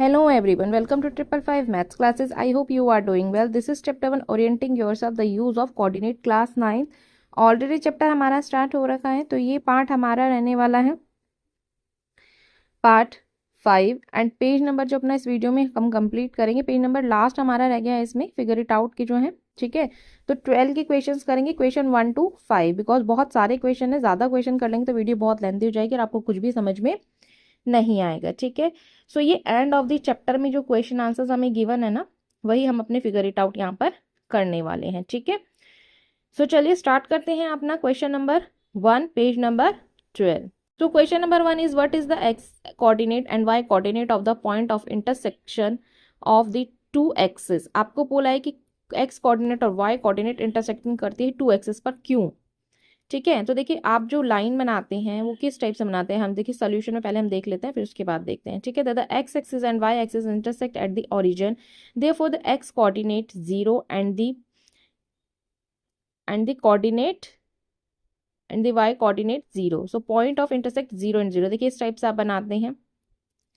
Hello everyone, welcome to 555 Maths classes. I hope you are doing well. This is chapter 1 orienting yourself the use of coordinate class 9. Already chapter हमारा start हो रखा है, तो ये part हमारा रहने वाला है पार्ट 5 एंड पेज नंबर जो अपना इस वीडियो में हम कंप्लीट करेंगे, पेज नंबर लास्ट हमारा रह गया है इसमें फिगर इट आउट की जो है, ठीक है। तो 12 के क्वेश्चंस करेंगे, क्वेश्चन 1 to 5, बिकॉज बहुत सारे क्वेश्चन है, ज़्यादा क्वेश्चन कर लेंगे तो वीडियो बहुत लेंथी हो जाएगी और आपको कुछ भी समझ में नहीं आएगा, ठीक है। सो ये एंड ऑफ द चैप्टर में जो क्वेश्चन आंसर्स हमें गिवन है ना, वही हम अपने फिगर इट आउट यहाँ पर करने वाले हैं, ठीक है। सो चलिए स्टार्ट करते हैं अपना क्वेश्चन नंबर 1, पेज नंबर 12। तो question number 1 is what is the X coordinate and Y coordinate of the point of intersection of the two axis. आपको बोला है कि एक्स कोऑर्डिनेट और वाई कोऑर्डिनेट इंटरसेक्टिंग करती है टू एक्सिस पर, क्यों, ठीक है। तो देखिए आप जो लाइन बनाते हैं वो किस टाइप से बनाते हैं, हम देखिए सोल्यूशन में पहले हम देख लेते हैं, फिर उसके बाद देखते हैं, ठीक है। The X axis and Y axis intersect at the origin, therefore the X coordinate 0 and the coordinate and the Y coordinate 0। So point of intersect 0 and 0, देखिए इस टाइप से आप बनाते हैं।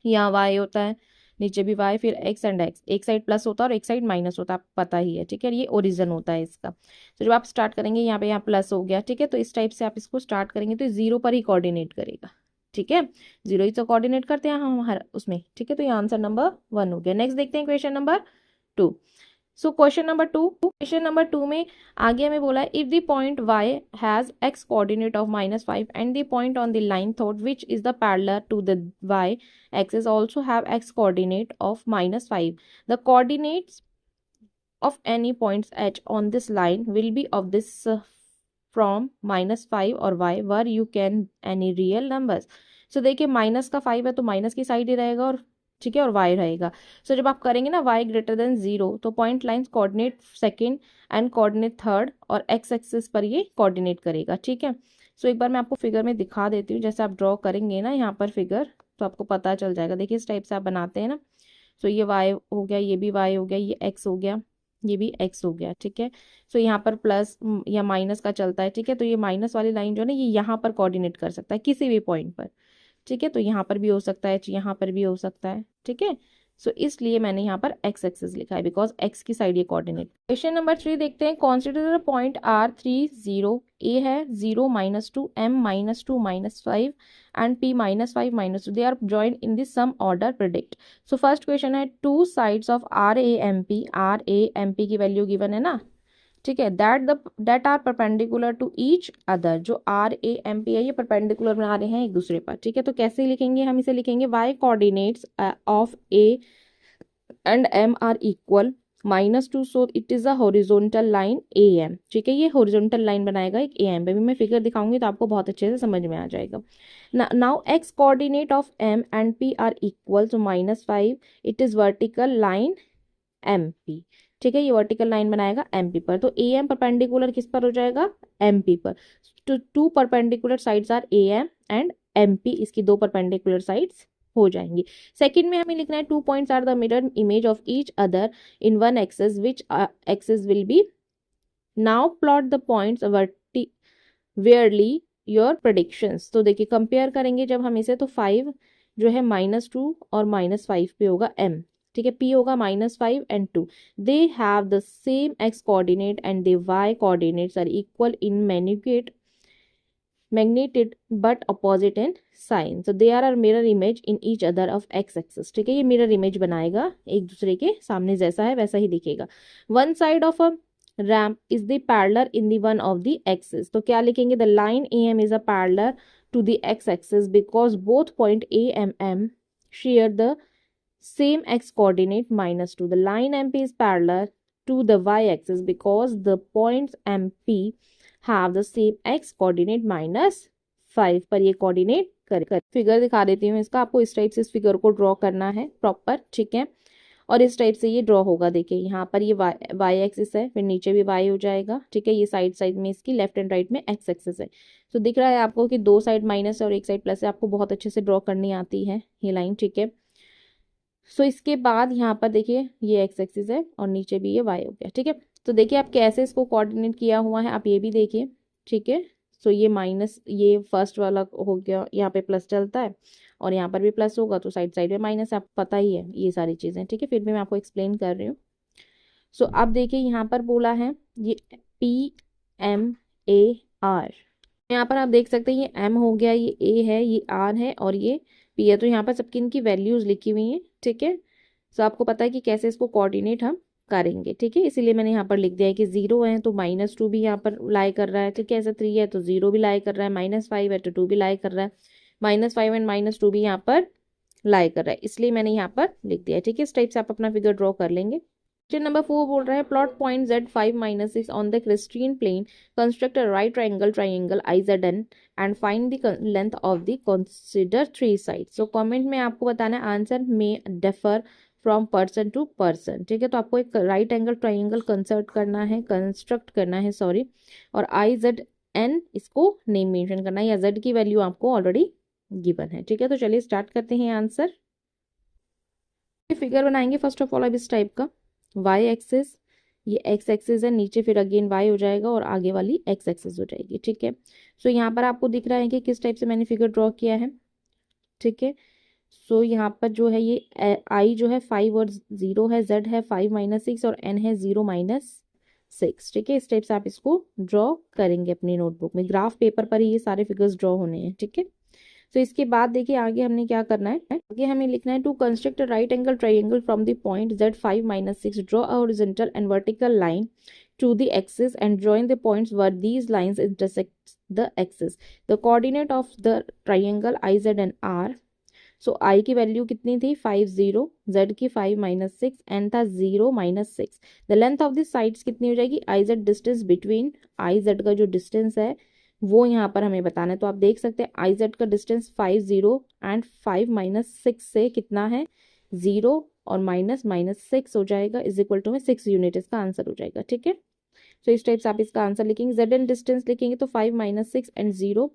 यहाँ वाई होता है, नीचे भी वाई, फिर एक्स एंड एक्स, एक साइड प्लस होता है और एक साइड माइनस होता है, आपको पता ही है, ठीक है। ये ओरिजिन होता है इसका। तो जब आप स्टार्ट करेंगे यहाँ पे, यहाँ प्लस हो गया, ठीक है। तो इस टाइप से आप इसको स्टार्ट करेंगे तो 0 पर ही कोऑर्डिनेट करेगा, ठीक है। 0 ही तो कोऑर्डिनेट करते हैं हम हर उसमें, ठीक है। तो ये आंसर नंबर 1 हो गया। नेक्स्ट देखते हैं question number 2। So question number two में आगे हमें बोला है if the point y has x coordinate of -5 and the point on the line thought which is the parallel to the y axis also have x coordinate of -5, the coordinates of any points h on this line will be of this from -5 और y where you can any real numbers। so देखिए minus का 5 है तो minus की side ही रहेगा, और ठीक है, और y रहेगा। सो जब आप करेंगे ना y ग्रेटर देन 0, तो point lines coordinate second and coordinate third और x एक्सिस पर ये कोऑर्डिनेट करेगा, ठीक है। सो एक बार मैं आपको फिगर में दिखा देती हूँ, जैसे आप ड्रॉ करेंगे ना यहाँ पर फिगर, तो आपको पता चल जाएगा। देखिए इस टाइप से आप बनाते हैं ना। सो ये y हो गया, ये भी y हो गया, ये x हो गया, ये भी x हो गया, ठीक है। सो यहाँ पर प्लस या माइनस का चलता है, ठीक है। तो ये माइनस वाली लाइन जो है ना, ये यहाँ पर कोऑर्डिनेट कर सकता है किसी भी पॉइंट पर, ठीक है। तो यहाँ पर भी हो सकता है, यहाँ पर भी हो सकता है, ठीक है। सो इसलिए मैंने यहाँ पर x एक्सिस लिखा है, बिकॉज x की साइड ये कोऑर्डिनेट। क्वेश्चन नंबर 3 देखते हैं। Consider the point R3 0, a है 0 -2, m -2 -5 and p -5 -2, they are joined in this same order, predict. So first question है टू साइड्स ऑफ RAMP की value given है ना, ठीक है। That are perpendicular to each other, जो RAMP है ये परपेंडिकुलर बना रहे हैं एक दूसरे पर, ठीक है। तो कैसे लिखेंगे, हम इसे लिखेंगे y coordinates of A and M are equal -2, so it is a horizontal line AM, ठीक है। ये हॉरिजॉन्टल लाइन बनाएगा एक AM पे, भी मैं फिगर दिखाऊंगी तो आपको बहुत अच्छे से समझ में आ जाएगा। Now x coordinate of M and P are equal to -5, it is vertical line MP, ठीक है। ये वर्टिकल लाइन बनाएगा MP पर, तो AM परपेंडिकुलर किस पर हो जाएगा, MP पर। तो two perpendicular sides are AM and MP, इसकी दो परपेंडिकुलर साइड्स हो जाएंगी। सेकंड में हमें लिखना है two points are the mirror image of each other in one axis, which axis will be. Now plot the points वेयरली योर प्रेडिक्शंस। तो देखिए कंपेयर करेंगे जब हम इसे, तो 5 जो है -2 और -5 पे होगा M, ठीक है। P होगा -5 and 2, they have the same x coordinate and the y coordinates are equal in magnitude but opposite in sign, so they are mirror image in each other of x axis, ठीक है। ये mirror image बनाएगा, एक दूसरे के सामने जैसा है वैसा ही दिखेगा। One side of a ramp is the parallel in the one of the axis, तो क्या लिखेंगे, the line AM is a parallel to the x axis because both point AMM share the same x coordinate -2. The line MP is parallel to the y axis because the points MP have the same x coordinate -5 पर ये coordinate कर। Figure दिखा देती हूँ इसका, आपको इस type से इस फिगर को ड्रॉ करना है प्रॉपर, ठीक है। और इस टाइप से ये ड्रॉ होगा, देखिए यहाँ पर ये y एक्सिस है, फिर नीचे भी y हो जाएगा, ठीक है। ये साइड में इसकी लेफ्ट एंड राइट में x एक्सिस है। तो दिख रहा है आपको कि दो साइड माइनस है और एक साइड प्लस है, आपको बहुत अच्छे से ड्रॉ करनी आती है ये लाइन, ठीक है। सो इसके बाद यहाँ पर देखिए ये x एक्सिस है और नीचे भी ये y हो गया, ठीक है। तो देखिए आप कैसे इसको कोऑर्डिनेट किया हुआ है, आप ये भी देखिए, ठीक है। सो ये माइनस, ये फर्स्ट वाला हो गया, यहाँ पे प्लस चलता है और यहाँ पर भी प्लस होगा, तो साइड साइड में माइनस, आपको पता ही है ये सारी चीज़ें, ठीक है। फिर भी मैं आपको एक्सप्लेन कर रही हूँ। सो अब देखिए यहाँ पर बोला है ये PMAR, यहाँ पर आप देख सकते हैं ये M हो गया, ये A है, ये R है और ये P है। तो यहाँ पर सबकी इनकी वैल्यूज लिखी हुई हैं, ठीक है। सो आपको पता है कि कैसे इसको कोऑर्डिनेट हम करेंगे, ठीक है। इसीलिए मैंने यहाँ पर लिख दिया है कि 0 है तो -2 भी यहाँ पर लाई कर रहा है, ठीक है। ऐसे 3 है तो 0 भी लाई कर रहा है, -5 है तो 2 भी लाई कर रहा है, -5 एंड -2 भी यहाँ पर लाई कर रहा है, इसलिए मैंने यहाँ पर लिख दिया है, ठीक है। इस टाइप से आप अपना फिगर ड्रॉ कर लेंगे। क्वेश्चन नंबर 4 बोल रहा है plot point Z5 - 6 on the Christine plane, construct a right triangle IZN and find the length of the consider 3 sides. So comment में आपको बताना है आंसर में differ from person to person, ठीक है। तो आपको एक राइट एंगल ट्राइंगल कंस्ट्रक्ट करना है सॉरी, और IZN इसको नेम मेंशन करना है, या Z की वैल्यू आपको ऑलरेडी गिवन है, ठीक है। तो चलिए स्टार्ट करते हैं आंसर। फिगर बनाएंगे फर्स्ट ऑफ ऑल अब इस टाइप का, वाई एक्सिस, ये एक्स एक्सिस है, नीचे फिर अगेन वाई हो जाएगा और आगे वाली एक्स एक्सिस हो जाएगी, ठीक है। सो यहाँ पर आपको दिख रहा है कि किस टाइप से मैंने फिगर ड्रॉ किया है, ठीक है। सो यहाँ पर जो है ये आई जो है 5 और 0 है, जेड है 5 - 6 और एन है 0 - 6, ठीक है। इस टाइप से आप इसको ड्रॉ करेंगे अपनी नोटबुक में, ग्राफ पेपर पर ही ये सारे फिगर्स ड्रॉ होने हैं, ठीक है। तो इसके बाद देखिए आगे हमने क्या करना है, आगे हमें लिखना है to construct a right angle triangle from the point Z5 - 6 draw a horizontal and vertical line to the axis and join the points where these lines intersect the axis. The coordinate of the triangle IZ and R. So I की value कितनी थी 5 0, Z की 5 - 6, N था 0 - 6। The length of the sides कितनी हो जाएगी, IZ distance between IZ का जो डिस्टेंस है वो यहाँ पर हमें बताना है। तो आप देख सकते हैं IZ का डिस्टेंस 5 0 एंड 5 - 6 से कितना है 0 और -6 हो जाएगा, इज इक्वल टू में 6 यूनिट इसका आंसर हो जाएगा, ठीक है। तो इस टाइप से आप इसका आंसर लिखेंगे। जेड एंड डिस्टेंस लिखेंगे तो 5 - 6 एंड 0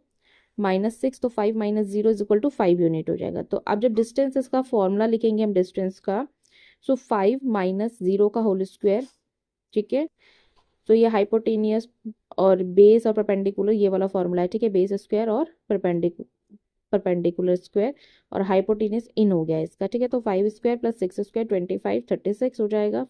-6, तो 5 - 0 इज इक्वल टू 5 यूनिट हो जाएगा। तो अब जब डिस्टेंस इसका फॉर्मूला लिखेंगे हम डिस्टेंस का, सो 5 - 0 का होल स्क्वायर, ठीक है। तो ये हाइपोटेनियस और बेस और परपेंडिकुलर ये वाला फॉर्मूला है, ठीक है। बेस स्क्वायर और परपेंडिकुलर स्क्वायर और हाइपोटेनियस इन हो गया इसका, ठीक है। तो 5 स्क्वायर प्लस 6 स्क्वायर 25 36 हो जाएगा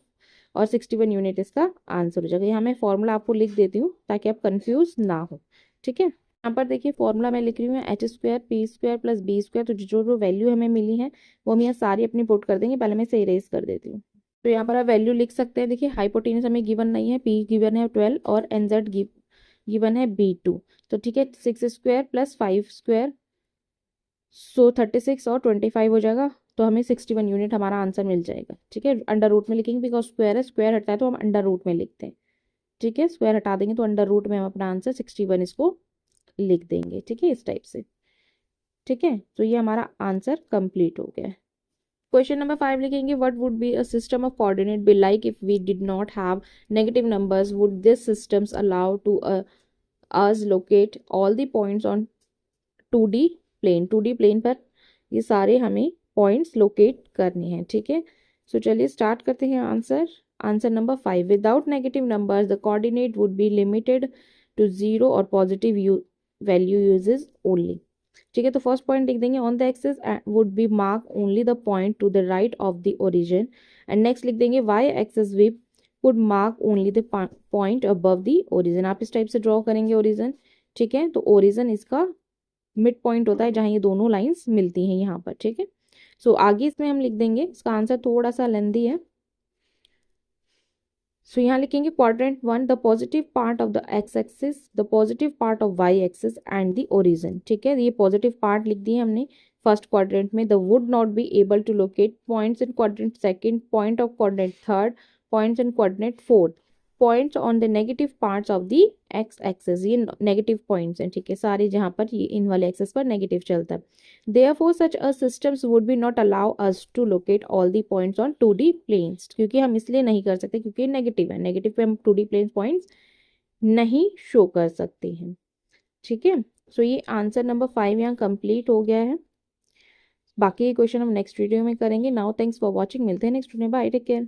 और 61 यूनिट इसका आंसर हो जाएगा। यहाँ मैं फॉर्मूला आपको लिख देती हूँ ताकि आप कंफ्यूज ना हो, ठीक है। यहाँ पर देखिए फॉर्मूला मैं लिख रही हूँ H² P² प्लस B²। तो जो जो वैल्यू हमें मिली है वो हम यहाँ सारी अपनी पुट कर देंगे। पहले मैं इसे इरेज कर देती हूँ। तो यहाँ पर आप वैल्यू लिख सकते हैं। देखिए हाइपोटेनस हमें गिवन नहीं है, P गिवन है 12 और NZ गिवन है B2। तो ठीक है 6 स्क्वायर प्लस 5 स्क्वायर, सो 36 और 25 हो जाएगा। तो हमें 61 यूनिट हमारा आंसर मिल जाएगा, ठीक है। अंडर रूट में लिखेंगे बिकॉज स्क्वायर है, स्क्वायर हटता है तो हम अंडर रूट में लिखते हैं, ठीक है। स्क्वायर हटा देंगे तो अंडर रूट में हम अपना आंसर 61 इसको लिख देंगे, ठीक है, इस टाइप से, ठीक है। तो ये हमारा आंसर कंप्लीट हो गया है। क्वेश्चन नंबर 5 लिखेंगे what would be a system of coordinate be like if we did not have negative numbers, would this systems allow to us locate all the points on 2D plane. 2D plane पर ये सारे हमें points locate करने हैं, ठीक है। सो चलिए start करते हैं answer. Answer number 5, without negative numbers the coordinate would be limited to 0 और पॉजिटिव वैल्यू यूजेस ओनली, ठीक है। तो फर्स्ट पॉइंट लिख देंगे on the axis would be mark only the point to the right of the origin, and next लिख देंगे Y axis we would mark only the point above the origin. आप इस type से draw करेंगे origin, ठीक है। तो origin इसका मिड पॉइंट होता है जहाँ ये दोनों लाइंस मिलती हैं यहाँ पर, ठीक है। सो आगे इसमें हम लिख देंगे, इसका आंसर थोड़ा सा लेंदी है। सो यहाँ लिखेंगे quadrant 1 the positive part of the X axis, the positive part of Y axis and the origin, ठीक है। ये पॉजिटिव पार्ट लिख दिए हमने फर्स्ट क्वाड्रेंट में। The would not be able to locate points in quadrant second, point of quadrant third, points in quadrant fourth, points on the negative parts of the X axis, ये negative points हैं, ठीक है, सारे जहाँ पर ये इन वाले एक्सिस पर नेगेटिव चलता है। Therefore, such a systems would be not allow us to locate all the points on 2D planes, क्योंकि हम इसलिए नहीं कर सकते क्योंकि नेगेटिव है, नेगेटिव पे हम 2D प्लेन पॉइंट्स नहीं शो कर सकते हैं, ठीक है। सो ये आंसर नंबर 5 यहाँ कंप्लीट हो गया है। बाकी क्वेश्चन हम नेक्स्ट वीडियो में करेंगे। नाउ थैंक्स फॉर वॉचिंग, मिलते हैं नेक्स्ट वीडियो में, बाय, टेक केयर।